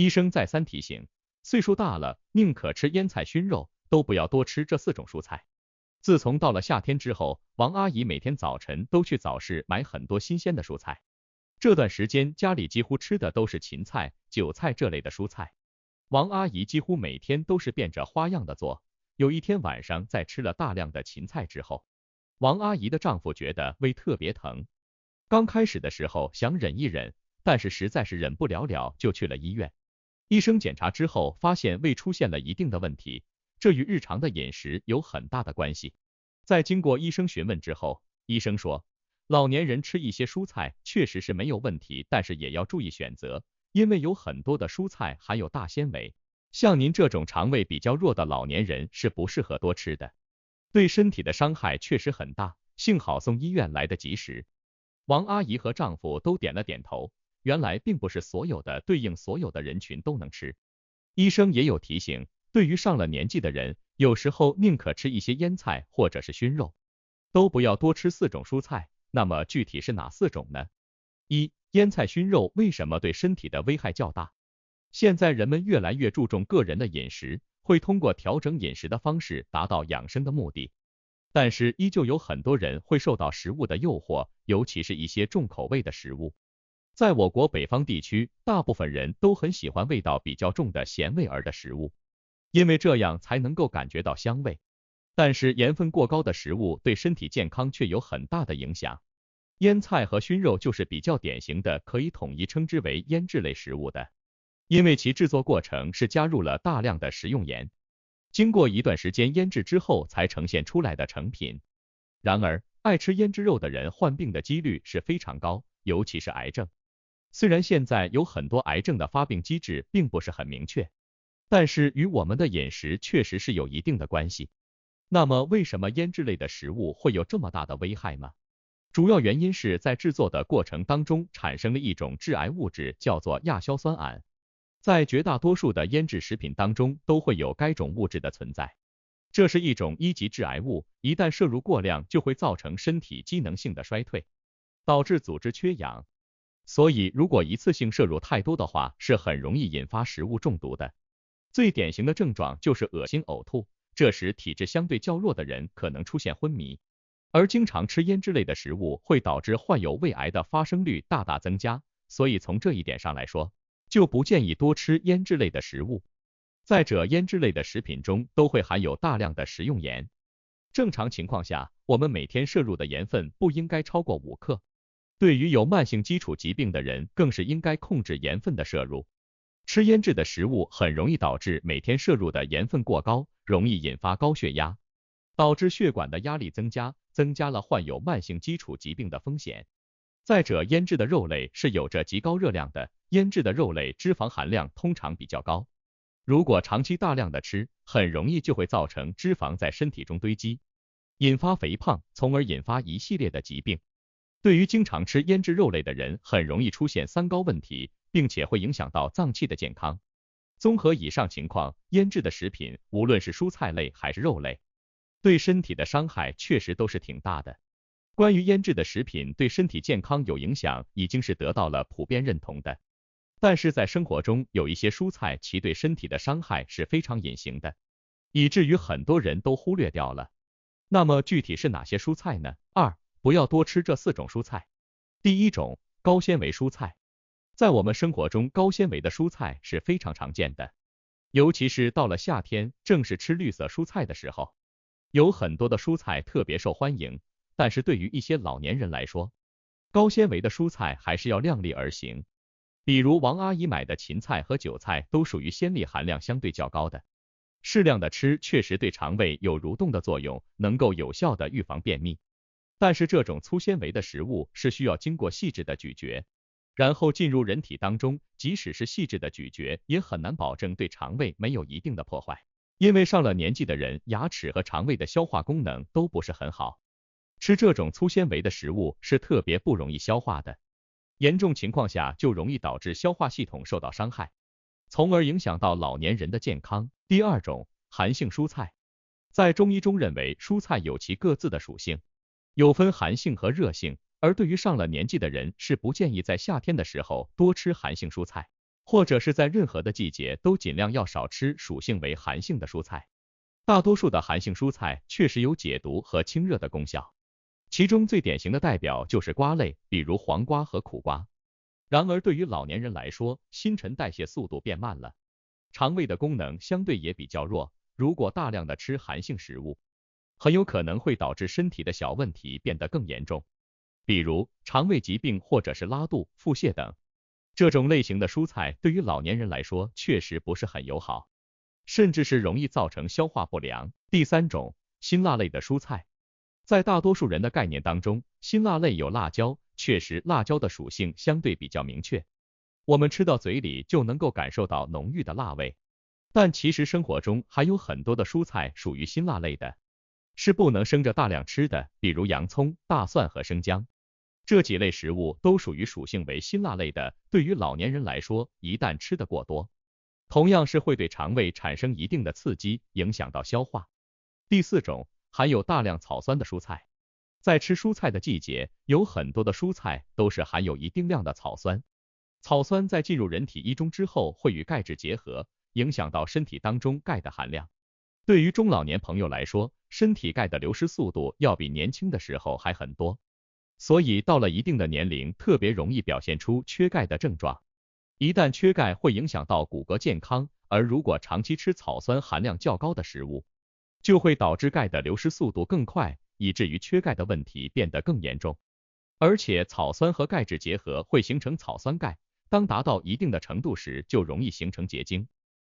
医生再三提醒，岁数大了，宁可吃腌菜熏肉，都不要多吃这4种蔬菜。自从到了夏天之后，王阿姨每天早晨都去早市买很多新鲜的蔬菜。这段时间家里几乎吃的都是芹菜、韭菜这类的蔬菜。王阿姨几乎每天都是变着花样的做。有一天晚上，在吃了大量的芹菜之后，王阿姨的丈夫觉得胃特别疼。刚开始的时候想忍一忍，但是实在是忍不了，就去了医院。医生检查之后发现胃出现了一定的问题，这与日常的饮食有很大的关系。在经过医生询问之后，医生说，老年人吃一些蔬菜确实是没有问题，但是也要注意选择，因为有很多的蔬菜含有大纤维，像您这种肠胃比较弱的老年人是不适合多吃的，对身体的伤害确实很大。幸好送医院来得及时。王阿姨和丈夫都点了点头，原来并不是所有的对应所有的人群都能吃。医生也有提醒，对于上了年纪的人，有时候宁可吃一些腌菜或者是熏肉，都不要多吃4种蔬菜。那么具体是哪4种呢？1. 腌菜熏肉为什么对身体的危害较大？现在人们越来越注重个人的饮食，会通过调整饮食的方式达到养生的目的。但是依旧有很多人会受到食物的诱惑，尤其是一些重口味的食物。在我国北方地区，大部分人都很喜欢味道比较重的咸味儿的食物，因为这样才能够感觉到香味。但是盐分过高的食物对身体健康却有很大的影响。腌菜和熏肉就是比较典型的，可以统一称之为腌制类食物的，因为其制作过程是加入了大量的食用盐，经过一段时间腌制之后才呈现出来的成品。然而，爱吃腌制肉的人患病的几率是非常高，尤其是癌症。虽然现在有很多癌症的发病机制并不是很明确，但是与我们的饮食确实是有一定的关系。那么为什么腌制类的食物会有这么大的危害吗？主要原因是在制作的过程当中产生了一种致癌物质，叫做亚硝酸铵。在绝大多数的腌制食品当中都会有该种物质的存在，这是一种1级致癌物，一旦摄入过量就会造成身体机能性的衰退，导致组织缺氧。所以如果一次性摄入太多的话，是很容易引发食物中毒的。最典型的症状就是恶心呕吐，这时体质相对较弱的人可能出现昏迷。而经常吃腌制类的食物会导致患有胃癌的发生率大大增加，所以从这一点上来说，就不建议多吃腌制类的食物。再者，腌制类的食品中都会含有大量的食用盐，正常情况下，我们每天摄入的盐分不应该超过5克。对于有慢性基础疾病的人，更是应该控制盐分的摄入。吃腌制的食物很容易导致每天摄入的盐分过高，容易引发高血压，导致血管的压力增加，增加了患有慢性基础疾病的风险。再者，腌制的肉类是有着极高热量的，腌制的肉类脂肪含量通常比较高，如果长期大量的吃，很容易就会造成脂肪在身体中堆积，引发肥胖，从而引发一系列的疾病。对于经常吃腌制肉类的人，很容易出现3高问题，并且会影响到脏器的健康。综合以上情况，腌制的食品，无论是蔬菜类还是肉类，对身体的伤害确实都是挺大的。关于腌制的食品对身体健康有影响，已经是得到了普遍认同的。但是在生活中，有一些蔬菜其对身体的伤害是非常隐形的，以至于很多人都忽略掉了。那么具体是哪些蔬菜呢？2. 不要多吃这4种蔬菜。第1种，高纤维蔬菜。在我们生活中，高纤维的蔬菜是非常常见的，尤其是到了夏天，正是吃绿色蔬菜的时候，有很多的蔬菜特别受欢迎。但是对于一些老年人来说，高纤维的蔬菜还是要量力而行。比如王阿姨买的芹菜和韭菜都属于纤粒含量相对较高的，适量的吃确实对肠胃有蠕动的作用，能够有效的预防便秘。但是这种粗纤维的食物是需要经过细致的咀嚼，然后进入人体当中，即使是细致的咀嚼，也很难保证对肠胃没有一定的破坏，因为上了年纪的人，牙齿和肠胃的消化功能都不是很好，吃这种粗纤维的食物是特别不容易消化的，严重情况下就容易导致消化系统受到伤害，从而影响到老年人的健康。第2种，寒性蔬菜。在中医中认为，蔬菜有其各自的属性，有分寒性和热性，而对于上了年纪的人，是不建议在夏天的时候多吃寒性蔬菜，或者是在任何的季节都尽量要少吃属性为寒性的蔬菜。大多数的寒性蔬菜确实有解毒和清热的功效，其中最典型的代表就是瓜类，比如黄瓜和苦瓜。然而对于老年人来说，新陈代谢速度变慢了，肠胃的功能相对也比较弱，如果大量的吃寒性食物，很有可能会导致身体的小问题变得更严重，比如肠胃疾病或者是拉肚、腹泻等。这种类型的蔬菜对于老年人来说确实不是很友好，甚至是容易造成消化不良。第三种，辛辣类的蔬菜。在大多数人的概念当中，辛辣类有辣椒，确实辣椒的属性相对比较明确，我们吃到嘴里就能够感受到浓郁的辣味。但其实生活中还有很多的蔬菜属于辛辣类的，是不能生着大量吃的，比如洋葱、大蒜和生姜。这几类食物都属于属性为辛辣类的，对于老年人来说，一旦吃得过多，同样是会对肠胃产生一定的刺激，影响到消化。第四种，含有大量草酸的蔬菜。在吃蔬菜的季节，有很多的蔬菜都是含有一定量的草酸。草酸在进入人体中之后，会与钙质结合，影响到身体当中钙的含量。对于中老年朋友来说，身体钙的流失速度要比年轻的时候还很多，所以到了一定的年龄，特别容易表现出缺钙的症状。一旦缺钙会影响到骨骼健康，而如果长期吃草酸含量较高的食物，就会导致钙的流失速度更快，以至于缺钙的问题变得更严重。而且草酸和钙质结合会形成草酸钙，当达到一定的程度时，就容易形成结晶，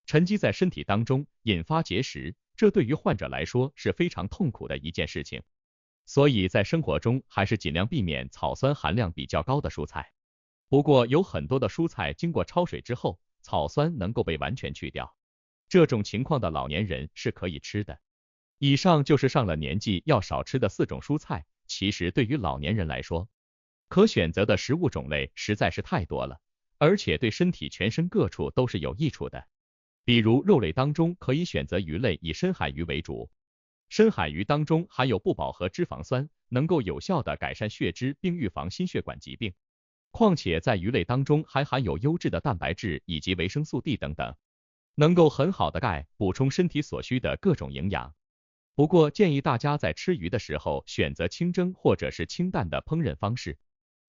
沉积在身体当中，引发结石，这对于患者来说是非常痛苦的一件事情。所以在生活中还是尽量避免草酸含量比较高的蔬菜。不过有很多的蔬菜经过焯水之后，草酸能够被完全去掉，这种情况的老年人是可以吃的。以上就是上了年纪要少吃的4种蔬菜，其实对于老年人来说，可选择的食物种类实在是太多了，而且对身体全身各处都是有益处的。比如肉类当中可以选择鱼类，以深海鱼为主。深海鱼当中含有不饱和脂肪酸，能够有效的改善血脂并预防心血管疾病。况且在鱼类当中还含有优质的蛋白质以及维生素 D 等等，能够很好的补充身体所需的各种营养。不过建议大家在吃鱼的时候选择清蒸或者是清淡的烹饪方式，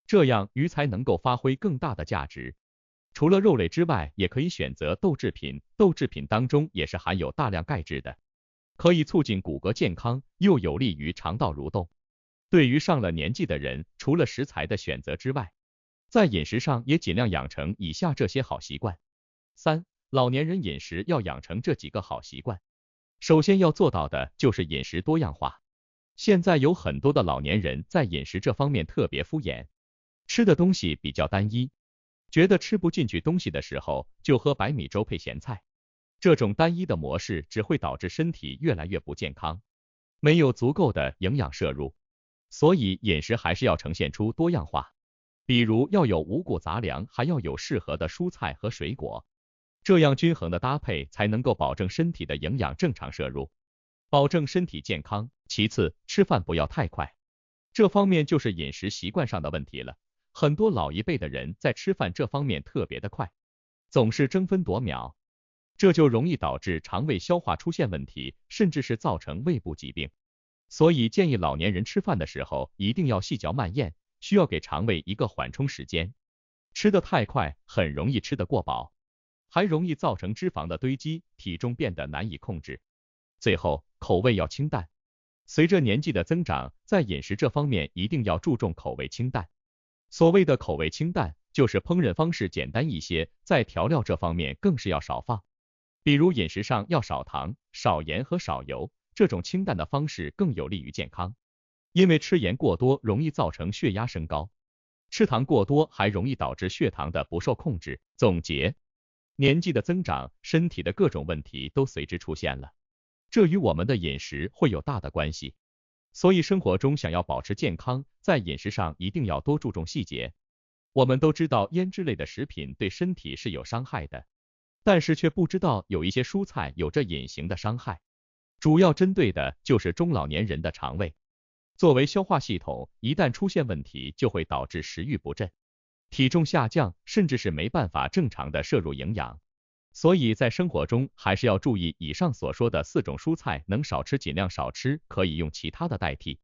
这样鱼才能够发挥更大的价值。除了肉类之外，也可以选择豆制品，豆制品当中也是含有大量钙质的，可以促进骨骼健康，又有利于肠道蠕动。对于上了年纪的人，除了食材的选择之外，在饮食上也尽量养成以下这些好习惯。3. 老年人饮食要养成这几个好习惯。首先要做到的就是饮食多样化。现在有很多的老年人在饮食这方面特别敷衍，吃的东西比较单一，觉得吃不进去东西的时候，就喝白米粥配咸菜。这种单一的模式只会导致身体越来越不健康，没有足够的营养摄入。所以饮食还是要呈现出多样化，比如要有五谷杂粮，还要有适合的蔬菜和水果，这样均衡的搭配才能够保证身体的营养正常摄入，保证身体健康。其次，吃饭不要太快，这方面就是饮食习惯上的问题了。很多老一辈的人在吃饭这方面特别的快，总是争分夺秒，这就容易导致肠胃消化出现问题，甚至是造成胃部疾病。所以建议老年人吃饭的时候一定要细嚼慢咽，需要给肠胃一个缓冲时间。吃得太快，很容易吃得过饱，还容易造成脂肪的堆积，体重变得难以控制。最后，口味要清淡。随着年纪的增长，在饮食这方面一定要注重口味清淡。所谓的口味清淡，就是烹饪方式简单一些，在调料这方面更是要少放。比如饮食上要少糖、少盐和少油，这种清淡的方式更有利于健康。因为吃盐过多容易造成血压升高，吃糖过多还容易导致血糖的不受控制。总结，年纪的增长，身体的各种问题都随之出现了，这与我们的饮食会有大的关系。所以生活中想要保持健康，在饮食上一定要多注重细节。我们都知道腌制类的食品对身体是有伤害的，但是却不知道有一些蔬菜有着隐形的伤害，主要针对的就是中老年人的肠胃。作为消化系统，一旦出现问题，就会导致食欲不振、体重下降，甚至是没办法正常的摄入营养。所以在生活中还是要注意以上所说的4种蔬菜，能少吃尽量少吃，可以用其他的代替。